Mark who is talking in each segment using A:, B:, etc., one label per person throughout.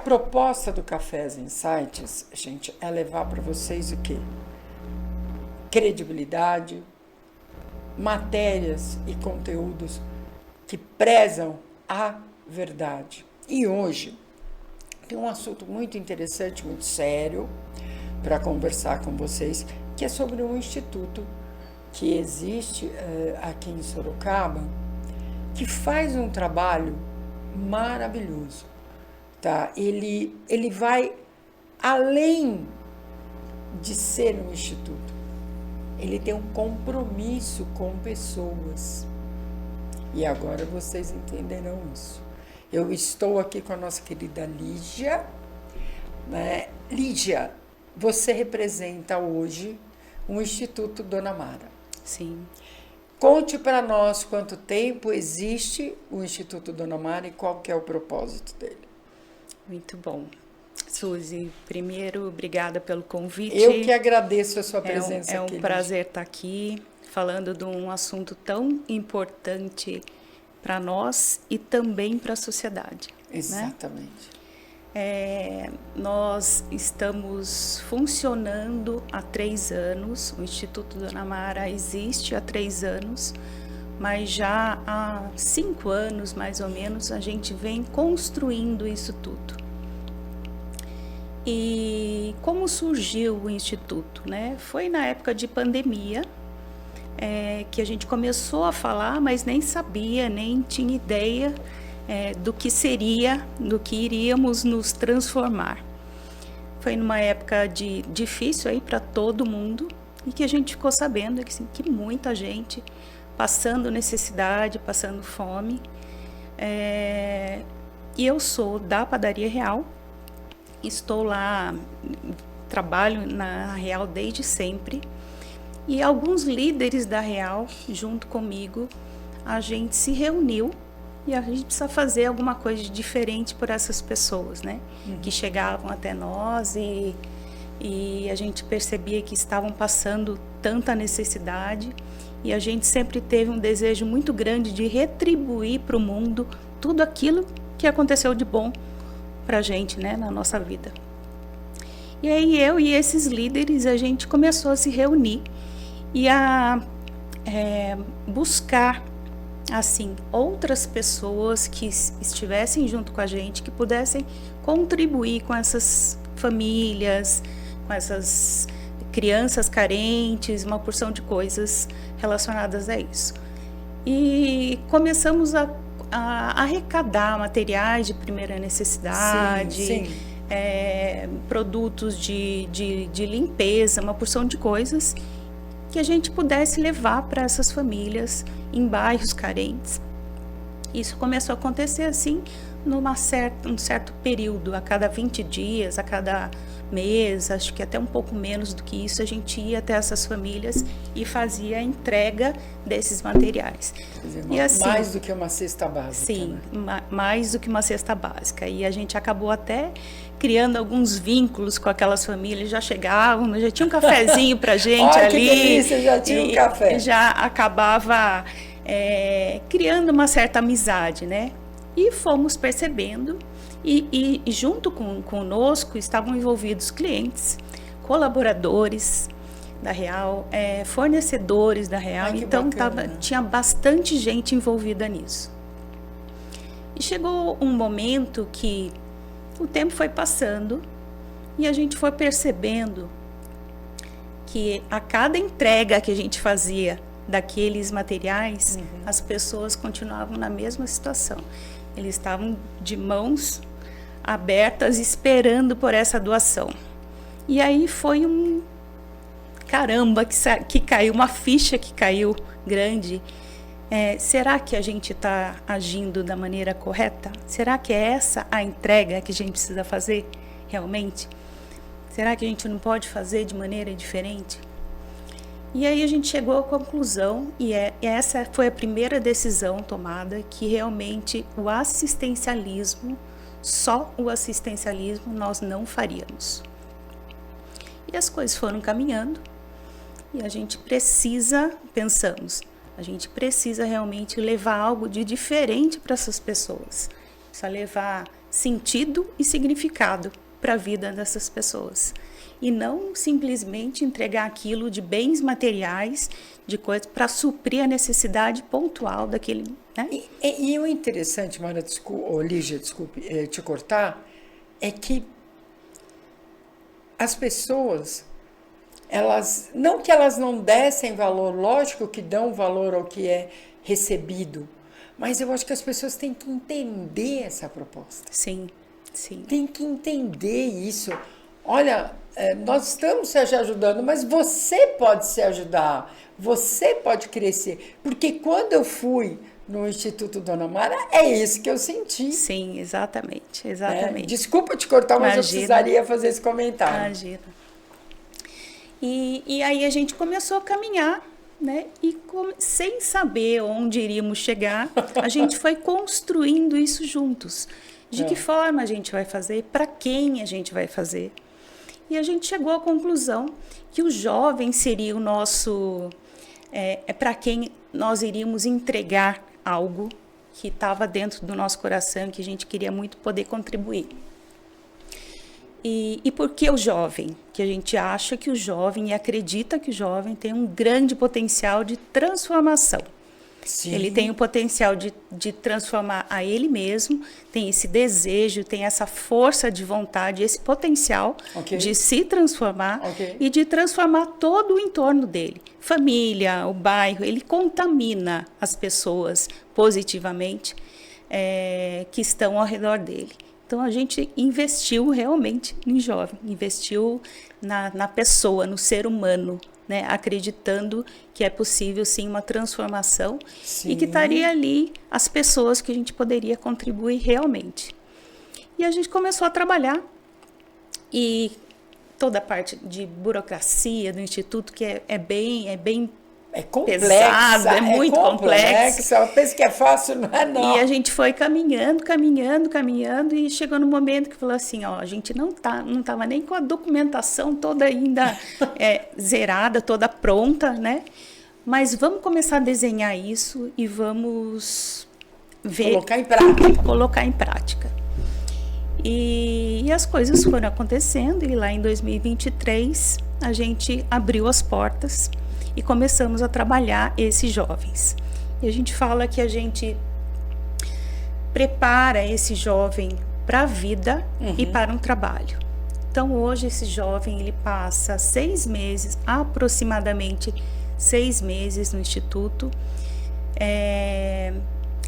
A: proposta do Cafés Insights, gente, é levar para vocês o quê? Credibilidade, matérias e conteúdos que prezam a verdade. E hoje tem um assunto muito interessante, muito sério, para conversar com vocês, que é sobre um instituto que existe aqui em Sorocaba, que faz um trabalho maravilhoso, tá? Ele vai além de ser um instituto. Ele tem um compromisso com pessoas. E agora vocês entenderão isso. Eu estou aqui com a nossa querida Lígia, né? Lígia, você representa hoje o Instituto Dona Mara.
B: Sim.
A: Conte para nós quanto tempo existe o Instituto Dona Mara e qual que é o propósito dele.
B: Muito bom. Suzy, primeiro, obrigada pelo convite.
A: Eu que agradeço a sua presença aqui.
B: É um prazer estar aqui falando de um assunto tão importante para nós e também para a sociedade.
A: Exatamente.
B: Né? Nós estamos funcionando há 3 anos, o Instituto Dona Mara existe há 3 anos, mas já há 5 anos, mais ou menos, a gente vem construindo isso tudo. E como surgiu o Instituto, né? Foi na época de pandemia que a gente começou a falar, mas nem sabia, nem tinha ideia do que seria, do que iríamos nos transformar. Foi numa época difícil aí para todo mundo e que a gente ficou sabendo que, assim, que muita gente passando necessidade, passando fome. E eu sou da Padaria Real, estou lá, trabalho na Real desde sempre. E alguns líderes da Real, junto comigo, a gente se reuniu e a gente precisa fazer alguma coisa de diferente por essas pessoas, né? Que chegavam até nós e a gente percebia que estavam passando tanta necessidade e a gente sempre teve um desejo muito grande de retribuir para o mundo tudo aquilo que aconteceu de bom para a gente, né, na nossa vida. E aí eu e esses líderes, a gente começou a se reunir e a buscar, assim, outras pessoas que estivessem junto com a gente, que pudessem contribuir com essas famílias, com essas crianças carentes, uma porção de coisas relacionadas a isso. E começamos a arrecadar materiais de primeira necessidade,
A: sim.
B: Produtos de limpeza, uma porção de coisas que a gente pudesse levar para essas famílias em bairros carentes. Isso começou a acontecer assim um certo período, a cada 20 dias, a cada mês, acho que até um pouco menos do que isso, a gente ia até essas famílias e fazia a entrega desses materiais.
A: Quer dizer,
B: e assim,
A: mais do que uma cesta básica.
B: Sim,
A: né?
B: Mais do que uma cesta básica. E a gente acabou até criando alguns vínculos com aquelas famílias, já chegavam, já tinha um cafezinho pra gente ali.
A: Que delícia, já tinha um café.
B: Já acabava criando uma certa amizade, né? E fomos percebendo, e junto conosco estavam envolvidos clientes, colaboradores da Real, fornecedores da Real, então tinha bastante gente envolvida nisso. E chegou um momento que o tempo foi passando e a gente foi percebendo que a cada entrega que a gente fazia daqueles materiais, as pessoas continuavam na mesma situação. Eles estavam de mãos abertas esperando por essa doação. E aí foi um caramba que caiu, uma ficha que caiu grande. Será que a gente está agindo da maneira correta? Será que é essa a entrega que a gente precisa fazer realmente? Será que a gente não pode fazer de maneira diferente? E aí a gente chegou à conclusão, e essa foi a primeira decisão tomada, que realmente o assistencialismo, só o assistencialismo nós não faríamos. E as coisas foram caminhando, e a gente pensamos, a gente precisa realmente levar algo de diferente para essas pessoas. Precisa levar sentido e significado para a vida dessas pessoas. E não simplesmente entregar aquilo de bens materiais, de coisas, para suprir a necessidade pontual daquele, né?
A: E o interessante, Mara, Lígia, desculpe te cortar, é que as pessoas, não que elas não dessem valor, lógico que dão valor ao que é recebido, mas eu acho que as pessoas têm que entender essa proposta.
B: Sim, sim.
A: Tem que entender isso. Olha, nós estamos se ajudando, mas você pode se ajudar, você pode crescer. Porque quando eu fui no Instituto Dona Mara, é isso que eu senti.
B: Sim, exatamente, exatamente.
A: Desculpa te cortar, mas
B: Imagina.
A: eu precisaria fazer esse comentário.
B: Imagina. E aí a gente começou a caminhar, né? E sem saber onde iríamos chegar, a gente foi construindo isso juntos. De que forma a gente vai fazer, para quem a gente vai fazer. E a gente chegou à conclusão que o jovem seria o nosso... para quem nós iríamos entregar algo que estava dentro do nosso coração, que a gente queria muito poder contribuir. E por que o jovem? Que a gente acha que o jovem e acredita que o jovem tem um grande potencial de transformação.
A: Sim.
B: Ele tem o potencial de transformar a ele mesmo, tem esse desejo, tem essa força de vontade, esse potencial de se transformar e de transformar todo o entorno dele. Família, o bairro, ele contamina as pessoas positivamente que estão ao redor dele. Então, a gente investiu realmente em jovem, investiu na pessoa, no ser humano, né? Acreditando que é possível, sim, uma transformação. Sim. E que estaria ali as pessoas que a gente poderia contribuir realmente. E a gente começou a trabalhar e toda a parte de burocracia do Instituto, que é bem
A: complexa,
B: pesado, é muito complexo.
A: Eu penso que é fácil, não é não.
B: E a gente foi caminhando, e chegou no momento que falou assim, ó, a gente não estava nem com a documentação toda ainda zerada, toda pronta, né? Mas vamos começar a desenhar isso e vamos ver... Colocar em prática. E as coisas foram acontecendo, e lá em 2023 a gente abriu as portas e começamos a trabalhar esses jovens. E a gente fala que a gente prepara esse jovem para a vida e para um trabalho. Então, hoje, esse jovem, ele passa 6 meses, aproximadamente 6 meses no Instituto,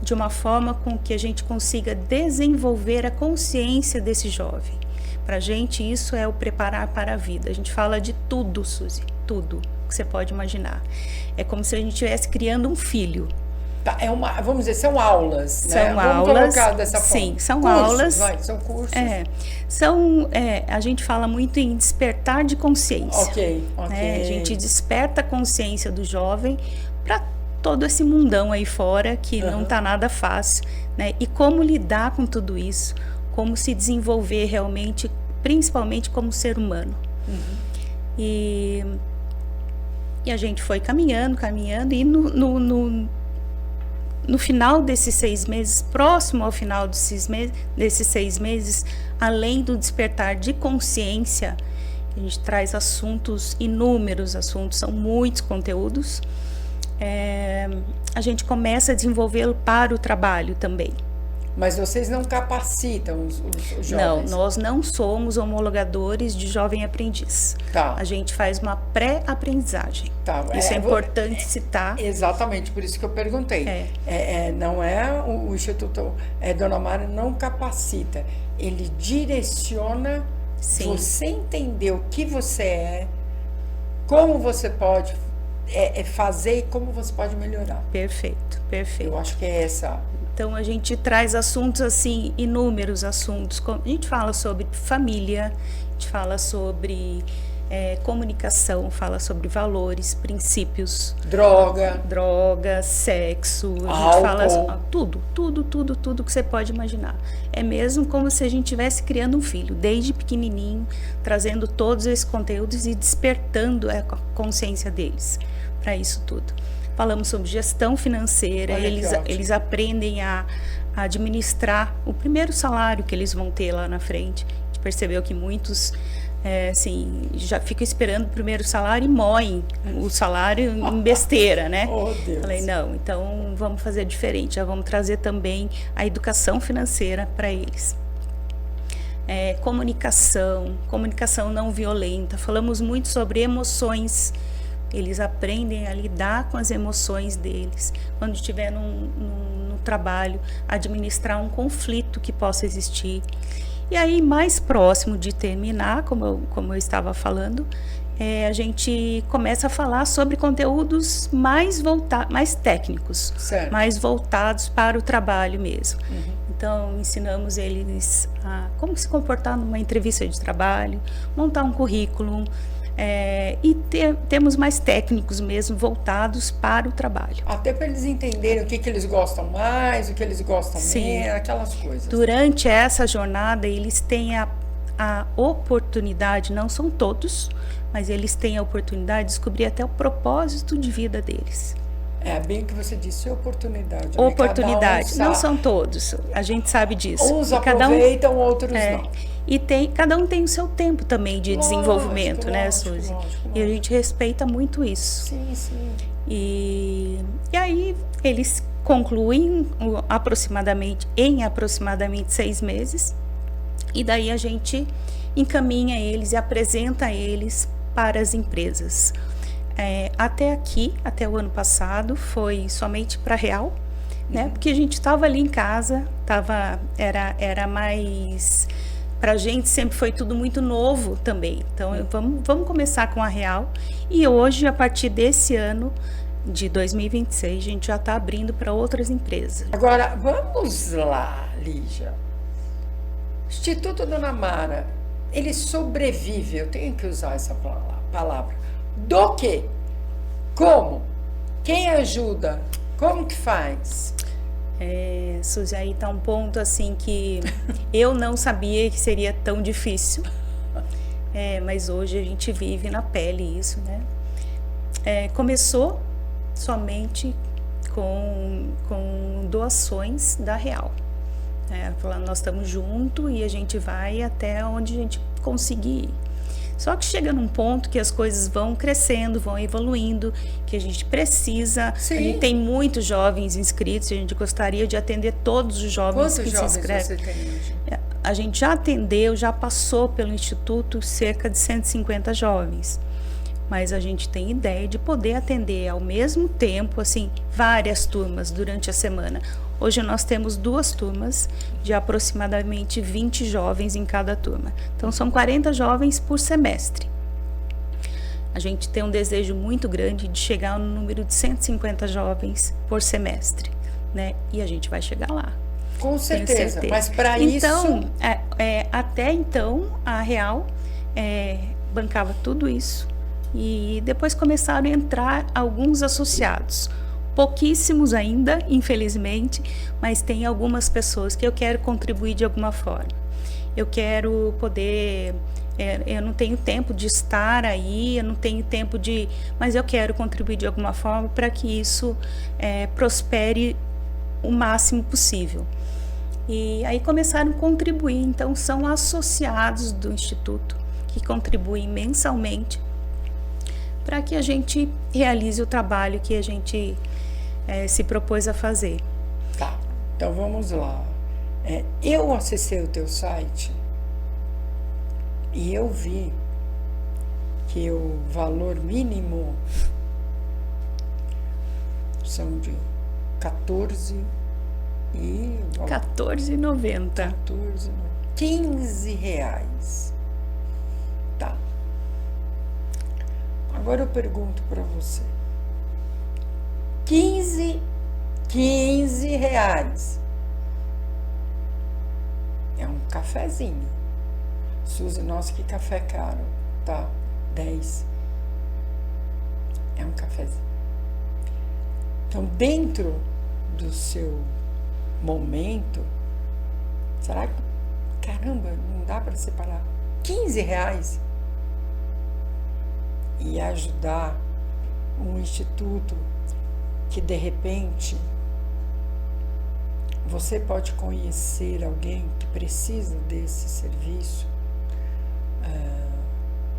B: de uma forma com que a gente consiga desenvolver a consciência desse jovem. Para a gente, isso é o preparar para a vida. A gente fala de tudo, Suzy, tudo que você pode imaginar. É como se a gente estivesse criando um filho.
A: Tá, vamos dizer, são aulas, né?
B: São aulas,
A: colocar dessa forma.
B: Sim, são
A: cursos,
B: aulas.
A: São cursos.
B: A gente fala muito em despertar de consciência.
A: Ok.
B: A gente desperta a consciência do jovem para todo esse mundão aí fora, que não está nada fácil, né? E como lidar com tudo isso, como se desenvolver realmente, principalmente como ser humano. E a gente foi caminhando, e no final desses 6 meses, próximo ao final desses 6 meses, além do despertar de consciência, a gente traz inúmeros assuntos, são muitos conteúdos, a gente começa a desenvolvê-lo para o trabalho também.
A: Mas vocês não capacitam os jovens?
B: Não, nós não somos homologadores de jovem aprendiz.
A: Tá.
B: A gente faz uma pré-aprendizagem. Tá. Isso é importante citar.
A: Exatamente, por isso que eu perguntei. Não é o Instituto Dona Mara não capacita, ele direciona. Sim. Você entender o que você é, como você pode fazer e como você pode melhorar.
B: Perfeito.
A: Eu acho que é essa...
B: Então, a gente traz assuntos assim, inúmeros assuntos. A gente fala sobre família, a gente fala sobre comunicação, fala sobre valores, princípios. Droga, sexo. A gente fala tudo que você pode imaginar. É mesmo como se a gente estivesse criando um filho, desde pequenininho, trazendo todos esses conteúdos e despertando a consciência deles para isso tudo. falamos sobre gestão financeira,
A: Olha que ótimo.
B: eles aprendem a administrar o primeiro salário que eles vão ter lá na frente. A gente percebeu que muitos assim, já ficam esperando o primeiro salário e moem o salário em besteira, né?
A: Oh, Deus.
B: Falei, não, então vamos fazer diferente, já vamos trazer também a educação financeira para eles. Comunicação não violenta, falamos muito sobre emoções, eles aprendem a lidar com as emoções deles, quando estiver no trabalho, administrar um conflito que possa existir. E aí, mais próximo de terminar, como eu estava falando, a gente começa a falar sobre conteúdos mais técnicos,
A: certo,
B: mais voltados para o trabalho mesmo. Então, ensinamos eles a como se comportar numa entrevista de trabalho, montar um currículo, e temos mais técnicos mesmo voltados para o trabalho.
A: Até para eles entenderem o que eles gostam mais, o que eles gostam menos, aquelas coisas.
B: Durante essa jornada, eles têm a oportunidade, não são todos, mas eles têm a oportunidade de descobrir até o propósito de vida deles.
A: É bem que você disse, oportunidade.
B: Oportunidade, não são todos, a gente sabe disso.
A: Uns aproveitam, outros não.
B: E cada um tem o seu tempo também de desenvolvimento, né, Suzy?
A: Lógico.
B: E a gente respeita muito isso.
A: Sim, sim.
B: E aí eles concluem em aproximadamente 6 meses. E daí a gente encaminha eles e apresenta eles para as empresas. Até o ano passado, foi somente para Real, né? Porque a gente estava ali em casa, era mais... Para a gente sempre foi tudo muito novo também. Então, vamos começar com a Real. E hoje, a partir desse ano de 2026, a gente já está abrindo para outras empresas.
A: Agora, vamos lá, Lígia. Instituto Dona Mara, ele sobrevive, eu tenho que usar essa palavra, do quê? Como? Quem ajuda? Como que faz?
B: Suzy, aí tá um ponto assim que eu não sabia que seria tão difícil, mas hoje a gente vive na pele isso, né? Começou somente com doações da Real. Falando, nós estamos juntos e a gente vai até onde a gente conseguir ir. Só que chega num ponto que as coisas vão crescendo, vão evoluindo, que a gente precisa.
A: Sim.
B: A gente tem muitos jovens inscritos, a gente gostaria de atender todos os jovens que se inscrevem.
A: Você tem hoje?
B: A gente já atendeu, já passou pelo Instituto cerca de 150 jovens. Mas a gente tem ideia de poder atender ao mesmo tempo, assim, várias turmas durante a semana. Hoje nós temos 2 turmas de aproximadamente 20 jovens em cada turma. Então, são 40 jovens por semestre. A gente tem um desejo muito grande de chegar no número de 150 jovens por semestre, né? E a gente vai chegar lá.
A: Com certeza, mas para isso...
B: Então, até então, a Real bancava tudo isso. E depois começaram a entrar alguns associados. Pouquíssimos ainda, infelizmente, mas tem algumas pessoas que eu quero contribuir de alguma forma. Eu quero poder... eu não tenho tempo de estar aí, eu não tenho tempo de... Mas eu quero contribuir de alguma forma para que isso prospere o máximo possível. E aí começaram a contribuir. Então, são associados do Instituto que contribuem mensalmente para que a gente realize o trabalho que a gente se propôs a fazer.
A: Tá, então vamos lá. Eu acessei o teu site e eu vi que o valor mínimo são de
B: R$14,90.
A: 15 reais. Tá. Agora eu pergunto para você. 15 reais. É um cafezinho. Suzy, nossa, que café caro. Tá, 10. É um cafezinho. Então, dentro do seu momento, será que, caramba, não dá para separar 15 reais e ajudar um instituto que de repente você pode conhecer alguém que precisa desse serviço.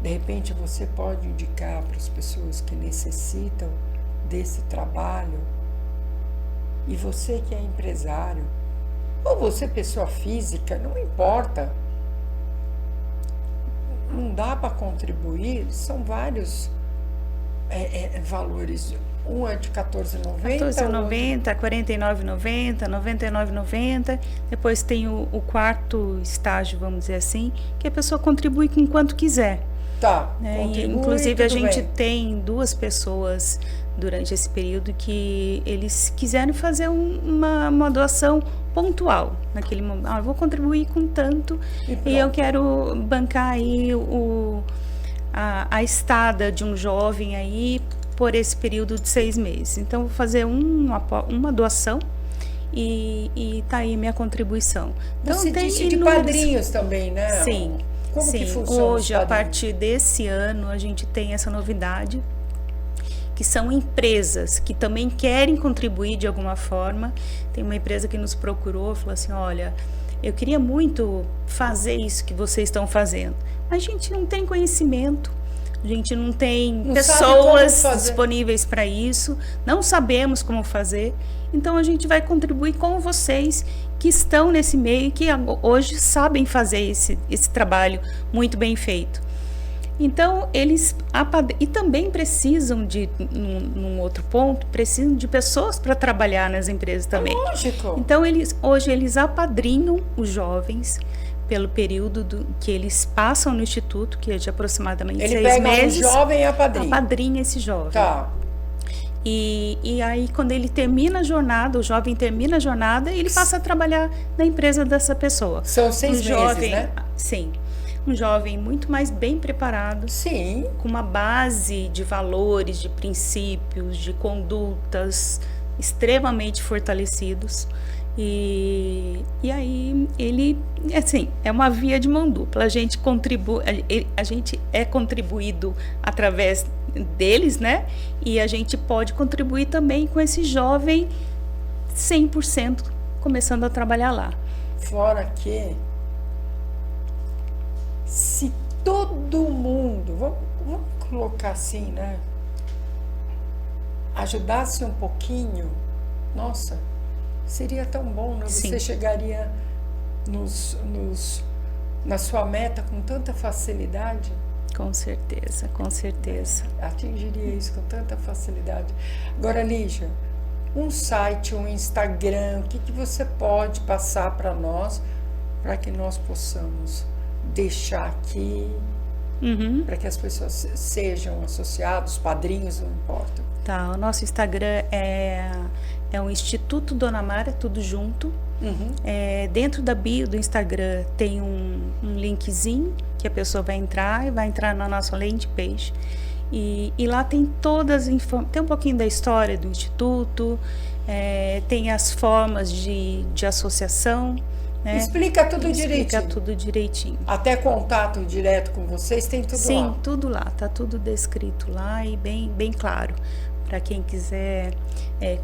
A: De repente você pode indicar para as pessoas que necessitam desse trabalho. E você que é empresário, ou você pessoa física, não importa. Não dá para contribuir, são vários valores. Um é de R$14,90.
B: R$14,90, R$49,90, R$99,90. Depois tem o quarto estágio, vamos dizer assim, que a pessoa contribui com quanto quiser.
A: Tá,
B: inclusive a gente
A: bem.
B: tem 2 pessoas durante esse período que eles quiseram fazer uma doação pontual naquele momento. Eu vou contribuir com tanto e eu quero bancar aí a estada de um jovem aí por esse período de 6 meses. Então vou fazer uma doação e tá aí minha contribuição. Então
A: Você
B: tem
A: disse de padrinhos também, né?
B: Sim.
A: Como
B: Sim,
A: que funciona
B: hoje, a partir desse ano, a gente tem essa novidade, que são empresas que também querem contribuir de alguma forma. Tem uma empresa que nos procurou, falou assim, olha, eu queria muito fazer isso que vocês estão fazendo, mas a gente não tem conhecimento, a gente não tem pessoas disponíveis para isso, não sabemos como fazer, então a gente vai contribuir com vocês que estão nesse meio, que hoje sabem fazer esse trabalho muito bem feito. Então, e também precisam num outro ponto, precisam de pessoas para trabalhar nas empresas também.
A: Lógico.
B: Então, hoje eles apadrinham os jovens pelo período que eles passam no instituto, que é de aproximadamente 6 meses. Ele pega
A: um jovem e apadrinha.
B: Apadrinha esse jovem.
A: Tá.
B: E aí, quando ele termina a jornada, o jovem termina a jornada, ele passa a trabalhar na empresa dessa pessoa.
A: São 6 meses, né?
B: Sim. Um jovem muito mais bem preparado.
A: Sim.
B: Com uma base de valores, de princípios, de condutas extremamente fortalecidos. E aí ele, assim, é uma via de mão dupla. A gente é contribuído através deles, né? E a gente pode contribuir também com esse jovem 100% começando a trabalhar lá.
A: Fora que se todo mundo, vamos colocar assim, né? Ajudasse um pouquinho, nossa, seria tão bom, né? Você chegaria na sua meta com tanta facilidade.
B: Com certeza, com certeza.
A: Atingiria isso com tanta facilidade. Agora, Lígia, um site, um Instagram, o que você pode passar para nós, para que nós possamos deixar aqui, para que as pessoas sejam associados, padrinhos, não importa.
B: Tá, o nosso Instagram é o Instituto Dona Mara, tudo junto. Dentro da bio do Instagram tem um linkzinho que a pessoa vai entrar na nossa landing page. E lá tem todas as informações, tem um pouquinho da história do Instituto, tem as formas de associação. Né?
A: Explica tudo direitinho.
B: Explica tudo direitinho.
A: Até contato direto com vocês, tem tudo lá.
B: Sim, tudo lá, tá tudo descrito lá e bem claro. Para quem quiser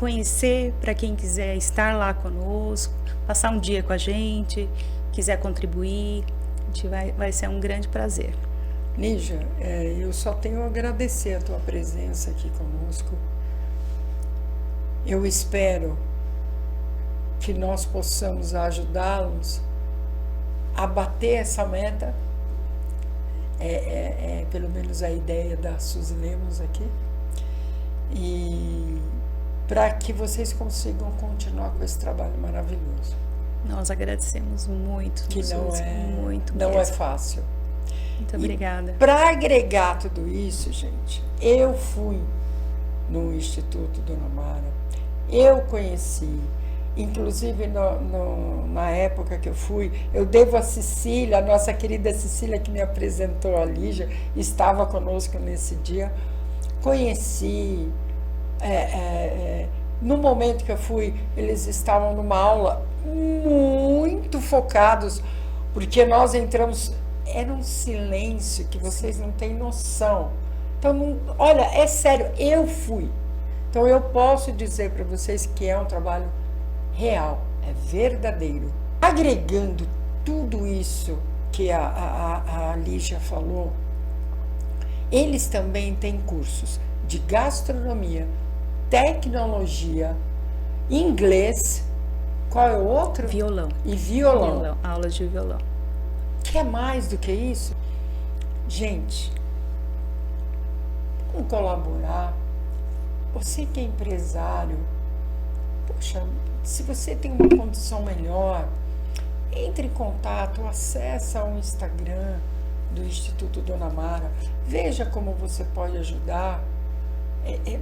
B: conhecer, para quem quiser estar lá conosco, passar um dia com a gente, quiser contribuir, a gente vai ser um grande prazer.
A: Lígia, eu só tenho a agradecer a tua presença aqui conosco. Eu espero que nós possamos ajudá-los a bater essa meta, pelo menos a ideia da Suzy Lemos aqui, e para que vocês consigam continuar com esse trabalho maravilhoso.
B: Nós agradecemos muito,
A: que
B: muito
A: não
B: mesmo.
A: É fácil.
B: Muito obrigada.
A: Para agregar tudo isso, gente, eu fui no Instituto Dona Mara, eu conheci, inclusive na época que eu fui, eu devo a Cecília, a nossa querida Cecília que me apresentou a Lígia, estava conosco nesse dia, conheci, no momento que eu fui, eles estavam numa aula muito focados, porque nós entramos, era um silêncio que vocês não têm noção. Então, olha, é sério, eu fui. Então eu posso dizer para vocês que é um trabalho real, é verdadeiro. Agregando tudo isso que a Lígia falou, eles também têm cursos de gastronomia, tecnologia, inglês, qual é o outro?
B: Violão.
A: E violão.
B: Aulas de violão.
A: Quer mais do que isso? Gente, vamos colaborar. Você que é empresário, poxa, se você tem uma condição melhor, entre em contato, acessa o Instagram do Instituto Dona Mara, veja como você pode ajudar.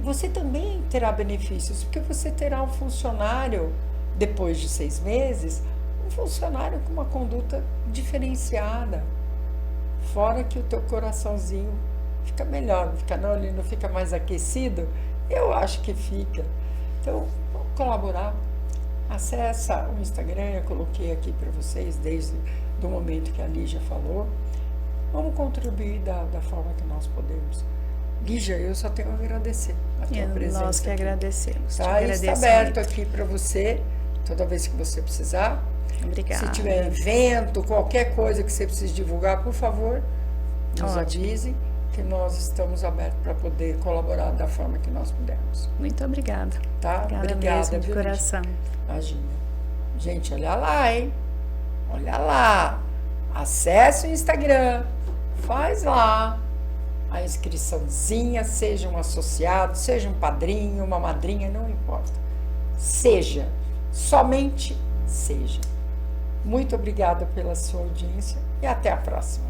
A: Você também terá benefícios, porque você terá um funcionário, depois de 6 meses, um funcionário com uma conduta diferenciada, fora que o teu coraçãozinho fica melhor, ele não fica mais aquecido, eu acho que fica. Então, vamos colaborar. Acessa o Instagram, eu coloquei aqui para vocês desde o momento que a Lígia falou. Vamos contribuir da forma que nós podemos. Lígia, eu só tenho a agradecer a tua presença.
B: Nós que
A: aqui.
B: agradecemos.
A: Tá? Está aberto aqui para você, toda vez que você precisar.
B: Obrigada.
A: Se tiver evento, qualquer coisa que você precise divulgar, por favor, nos avise, que nós estamos abertos para poder colaborar da forma que nós pudermos.
B: Muito obrigada.
A: Tá? Obrigada
B: mesmo, de coração.
A: Imagina. Gente, olha lá, hein? Olha lá. Acesse o Instagram, faz lá a inscriçãozinha, seja um associado, seja um padrinho, uma madrinha, não importa. Seja, somente seja. Muito obrigada pela sua audiência e até a próxima.